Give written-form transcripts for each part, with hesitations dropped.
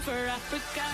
for Africa.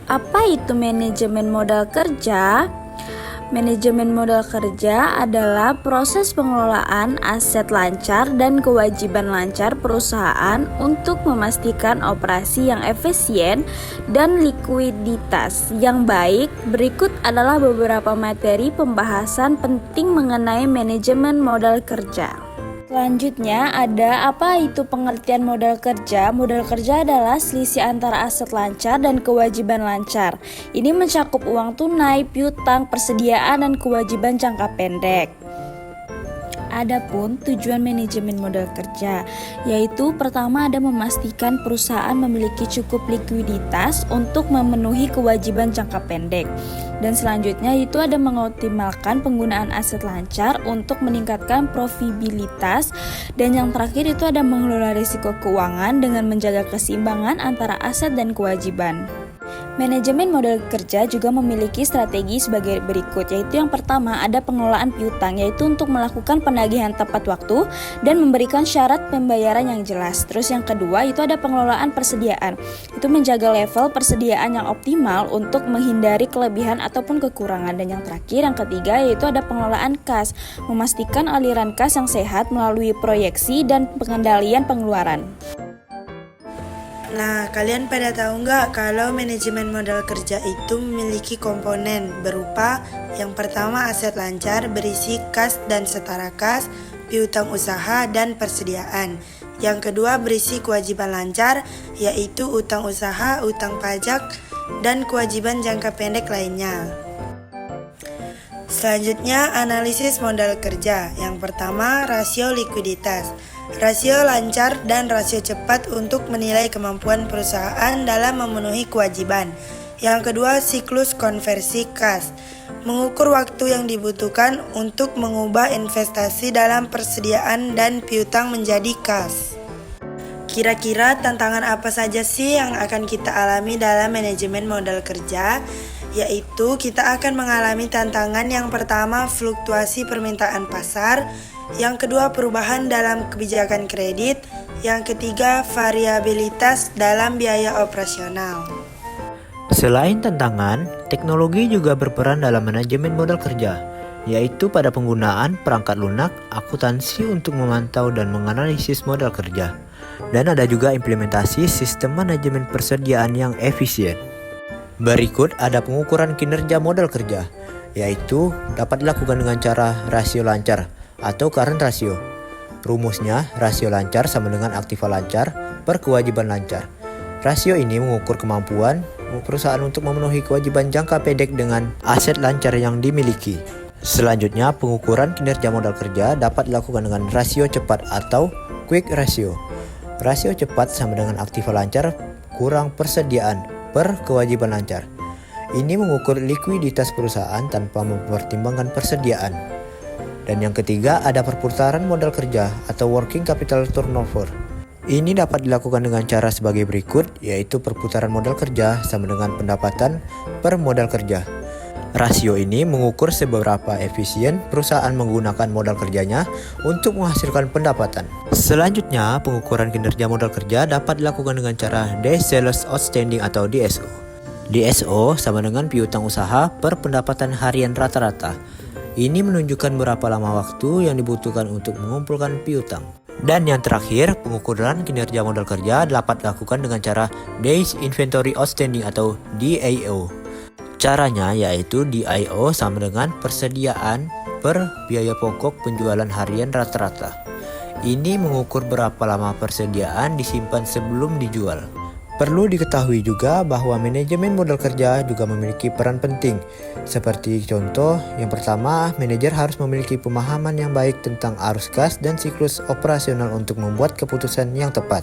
Apa itu manajemen modal kerja? Manajemen modal kerja adalah proses pengelolaan aset lancar dan kewajiban lancar perusahaan untuk memastikan operasi yang efisien dan likuiditas yang baik. Berikut adalah beberapa materi pembahasan penting mengenai manajemen modal kerja. Selanjutnya ada apa itu pengertian modal kerja? Modal kerja adalah selisih antara aset lancar dan kewajiban lancar. Ini mencakup uang tunai, piutang, persediaan, dan kewajiban jangka pendek. Adapun tujuan manajemen modal kerja, yaitu pertama ada memastikan perusahaan memiliki cukup likuiditas untuk memenuhi kewajiban jangka pendek. Dan selanjutnya itu ada mengoptimalkan penggunaan aset lancar untuk meningkatkan profitabilitas. Dan yang terakhir itu ada mengelola risiko keuangan dengan menjaga keseimbangan antara aset dan kewajiban. Manajemen modal kerja juga memiliki strategi sebagai berikut, yaitu yang pertama ada pengelolaan piutang, yaitu untuk melakukan penagihan tepat waktu dan memberikan syarat pembayaran yang jelas. Terus yang kedua itu ada pengelolaan persediaan, itu menjaga level persediaan yang optimal untuk menghindari kelebihan ataupun kekurangan. Dan yang terakhir yang ketiga yaitu ada pengelolaan kas, memastikan aliran kas yang sehat melalui proyeksi dan pengendalian pengeluaran. Nah, kalian pada tahu nggak kalau manajemen modal kerja itu memiliki komponen berupa yang pertama aset lancar berisi kas dan setara kas, piutang usaha dan persediaan. Yang kedua berisi kewajiban lancar yaitu utang usaha, utang pajak, dan kewajiban jangka pendek lainnya. Selanjutnya analisis modal kerja. Yang pertama rasio likuiditas. Rasio lancar dan rasio cepat untuk menilai kemampuan perusahaan dalam memenuhi kewajiban. Yang kedua, siklus konversi kas. Mengukur waktu yang dibutuhkan untuk mengubah investasi dalam persediaan dan piutang menjadi kas. Kira-kira tantangan apa saja sih yang akan kita alami dalam manajemen modal kerja? Yaitu kita akan mengalami tantangan yang pertama fluktuasi permintaan pasar, yang kedua perubahan dalam kebijakan kredit, yang ketiga variabilitas dalam biaya operasional. Selain tantangan, teknologi juga berperan dalam manajemen modal kerja, yaitu pada penggunaan perangkat lunak, akuntansi untuk memantau dan menganalisis modal kerja. Dan ada juga implementasi sistem manajemen persediaan yang efisien. Berikut ada pengukuran kinerja modal kerja, yaitu dapat dilakukan dengan cara rasio lancar atau current ratio. Rumusnya, rasio lancar sama dengan aktiva lancar per kewajiban lancar. Rasio ini mengukur kemampuan perusahaan untuk memenuhi kewajiban jangka pendek dengan aset lancar yang dimiliki. Selanjutnya, pengukuran kinerja modal kerja dapat dilakukan dengan rasio cepat atau quick ratio. Rasio cepat sama dengan aktiva lancar kurang persediaan per kewajiban lancar. Ini mengukur likuiditas perusahaan tanpa mempertimbangkan persediaan. Dan yang ketiga ada perputaran modal kerja atau working capital turnover. Ini dapat dilakukan dengan cara sebagai berikut, yaitu perputaran modal kerja sama dengan pendapatan per modal kerja. Rasio ini mengukur seberapa efisien perusahaan menggunakan modal kerjanya untuk menghasilkan pendapatan. Selanjutnya, pengukuran kinerja modal kerja dapat dilakukan dengan cara Days Sales Outstanding atau DSO. DSO sama dengan piutang usaha per pendapatan harian rata-rata. Ini menunjukkan berapa lama waktu yang dibutuhkan untuk mengumpulkan piutang. Dan yang terakhir, pengukuran kinerja modal kerja dapat dilakukan dengan cara Days Inventory Outstanding atau DIO. Caranya yaitu DIO sama dengan persediaan per biaya pokok penjualan harian rata-rata. Ini mengukur berapa lama persediaan disimpan sebelum dijual. Perlu diketahui juga bahwa manajemen modal kerja juga memiliki peran penting. Seperti contoh, yang pertama, manajer harus memiliki pemahaman yang baik tentang arus kas dan siklus operasional untuk membuat keputusan yang tepat.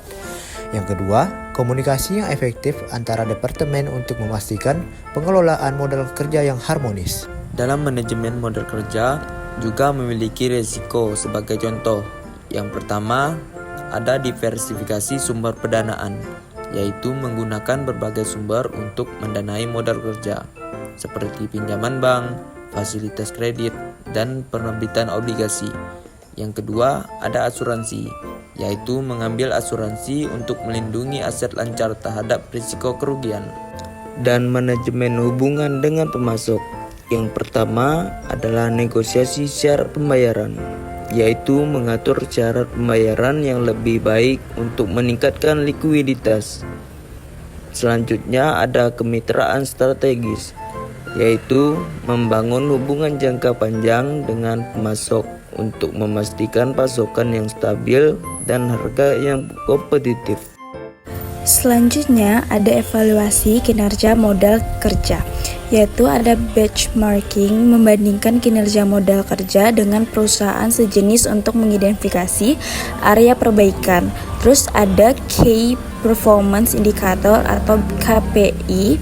Yang kedua, komunikasi yang efektif antara departemen untuk memastikan pengelolaan modal kerja yang harmonis. Dalam manajemen modal kerja juga memiliki risiko sebagai contoh. Yang pertama, ada diversifikasi sumber pendanaan, yaitu menggunakan berbagai sumber untuk mendanai modal kerja, seperti pinjaman bank, fasilitas kredit, dan penerbitan obligasi. Yang kedua, ada asuransi, yaitu mengambil asuransi untuk melindungi aset lancar terhadap risiko kerugian. Dan manajemen hubungan dengan pemasok. Yang pertama adalah negosiasi syarat pembayaran, yaitu mengatur syarat pembayaran yang lebih baik untuk meningkatkan likuiditas. Selanjutnya ada kemitraan strategis, yaitu membangun hubungan jangka panjang dengan pemasok untuk memastikan pasokan yang stabil dan harga yang kompetitif. Selanjutnya ada evaluasi kinerja modal kerja, yaitu ada benchmarking, membandingkan kinerja modal kerja dengan perusahaan sejenis untuk mengidentifikasi area perbaikan. Terus ada Key Performance Indicator atau KPI,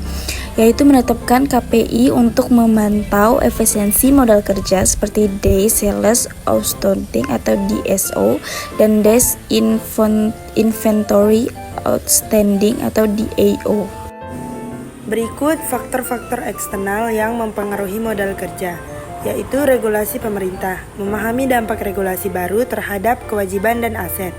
yaitu menetapkan KPI untuk memantau efisiensi modal kerja seperti Days Sales Outstanding atau DSO dan Days Inventory Outstanding atau DAO. Berikut faktor-faktor eksternal yang mempengaruhi modal kerja, yaitu regulasi pemerintah, memahami dampak regulasi baru terhadap kewajiban dan aset.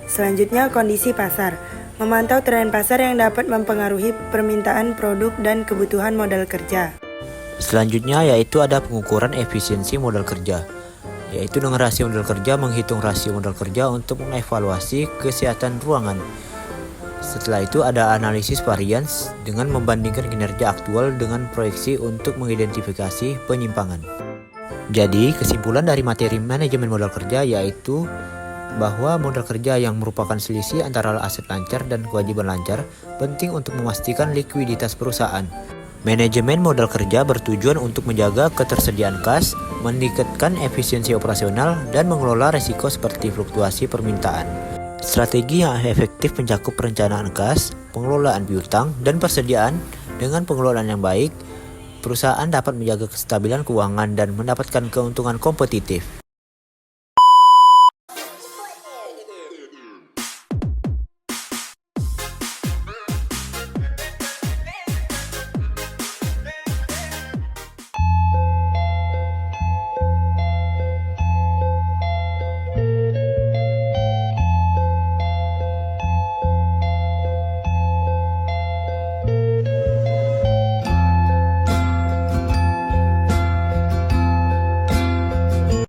Selanjutnya kondisi pasar, memantau tren pasar yang dapat mempengaruhi permintaan produk dan kebutuhan modal kerja. Selanjutnya yaitu ada pengukuran efisiensi modal kerja, yaitu dengan rasio modal kerja menghitung rasio modal kerja untuk mengevaluasi kesehatan ruangan. Setelah itu ada analisis varians dengan membandingkan kinerja aktual dengan proyeksi untuk mengidentifikasi penyimpangan. Jadi kesimpulan dari materi manajemen modal kerja yaitu bahwa modal kerja yang merupakan selisih antara aset lancar dan kewajiban lancar penting untuk memastikan likuiditas perusahaan. Manajemen modal kerja bertujuan untuk menjaga ketersediaan kas, meningkatkan efisiensi operasional, dan mengelola risiko seperti fluktuasi permintaan. Strategi yang efektif mencakup perencanaan kas, pengelolaan piutang, dan persediaan. Dengan pengelolaan yang baik, perusahaan dapat menjaga kestabilan keuangan dan mendapatkan keuntungan kompetitif.